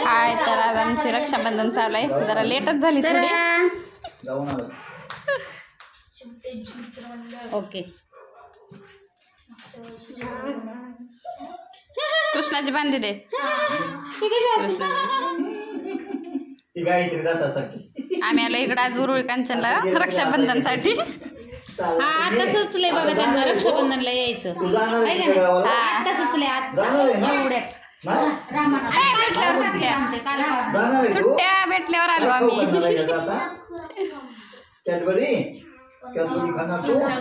हाय, तर आज आमची रक्षाबंधन चालू आहे. जरा लेटच झाली थोडी. ओके. कृष्णाची बांधी दे. आम्ही आलो इकडे आज उरुळी कांचनला रक्षाबंधन साठी. हा, आता सुचलंय बघा त्यांना रक्षाबंधनला यायचं. आता सुचलंय एवढ्यात. सुट्ट्या भेटल्यावर आलो आम्ही.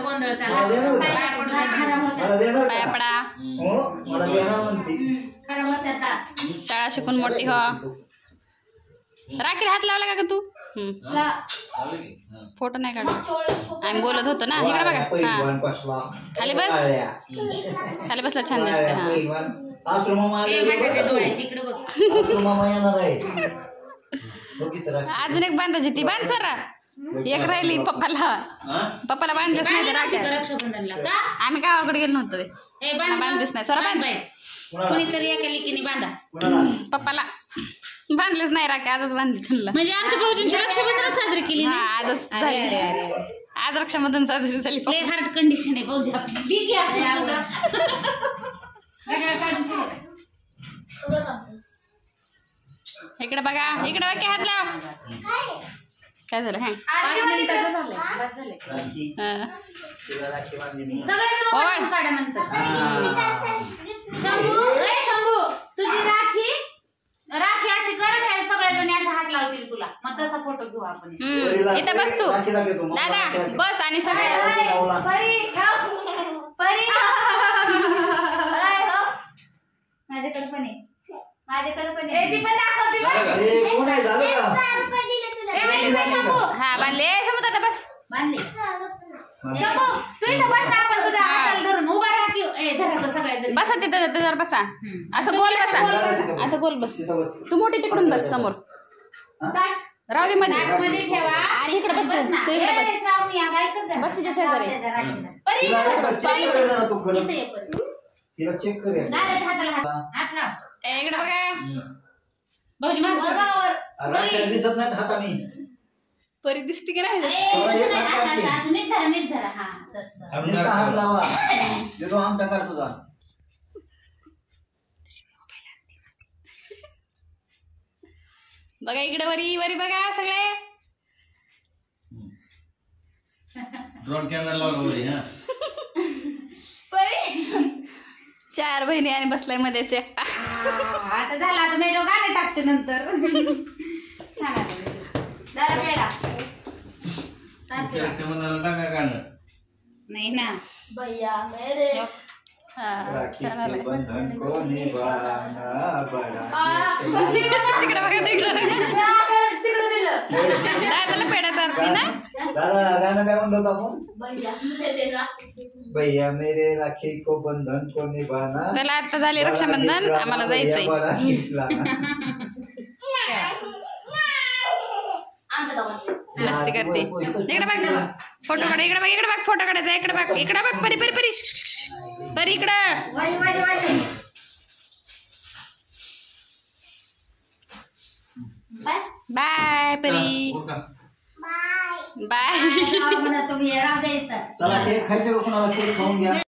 गोंधळ चालला. पाया पडा. शाळा शिकून मोठी हो. राखीला हात लावला का तू? फोटो नाही काढला. आम्ही बोलत होतो ना. इकडे बघा. हा, खाली बस. खाली बसला छान दिसते. अजून एक बांधायची ती. बांध सोरा. एक राहिली पप्पाला बांधलेच नाही. रक्षाबंधनला का आम्ही गावाकडे गेलो नव्हतो. बांधलेच नाही. सोरा बांध. कोणीतरी एका लिकीने बांधा. पप्पाला बांधलेच नाही. राखी आजच बांधली त्यांना. म्हणजे आमच्या भाऊजींची रक्षाबंधन साजरी केली. आजच आज रक्षाबंधन साजरी झाली. लय हार्ड कंडिशन आहे भाऊजी आपली. इकडे बघा. इकडे बघा. हात लाव. काय झालं? 5 मिनिटाचं झालंय. सगळेजण काढा नंतर. शंभू तुझी राखी अशी कर. सगळेजण अशा हात लावतील तुला. मग तसा फोटो घेऊ आपण. इथं बस तू दादा. बस. आणि सगळे माझ्याकडे पण आहे. ती पण दाखवते. हा बांधले. शंभू दादा बस. बांधले. शंभू तू इथं बस ना. आपण तुझ्या हाताला धरून उभा राहा की धरायचं सगळ्याजण. बसा तिथं त्याच्यावर बसा. असं गोल बसा. असं गोल बस. तू मोठी तिकडून बस समोर. राहू दे मध्ये ठेवा. आणि इकडे बस. तू इकडे बस. बस तिच्या शेजारी. इकडे बघा. भाऊजी दिसत नाहीत हाताने. परी दिसते की नाही? नीट धरा. हा तसं हात लावा. देतो आमटा काढ तुझा. बघा इकडे वरी बघा सगळे. ड्रोन कॅमेरा लावला. 4 बहिणी आणि बसलाय मध्येच एकटा. आता झाला. आता मी गाणं टाकते नंतर. नाही ना भैया मेरे. बंधन को निभाना बड़ा. तिकडे बघा. दादाला पेढा चालते ना. दादा गाणं काय म्हणलो होतो आपण? भैया मेरे राखी को बंधन को निभाना. चला आता झाली रक्षाबंधन. आम्हाला जायचंय. मस्ती करते. इकडे बघ. फोटो काढ. इकडे बघ. फोटो काढायचा. इकडे बघ. परी परी इकडं. बाय परी. बाय. तुम्ही राहू द्या. चला केक खायचं का? कोणाला केक खाऊन घ्या.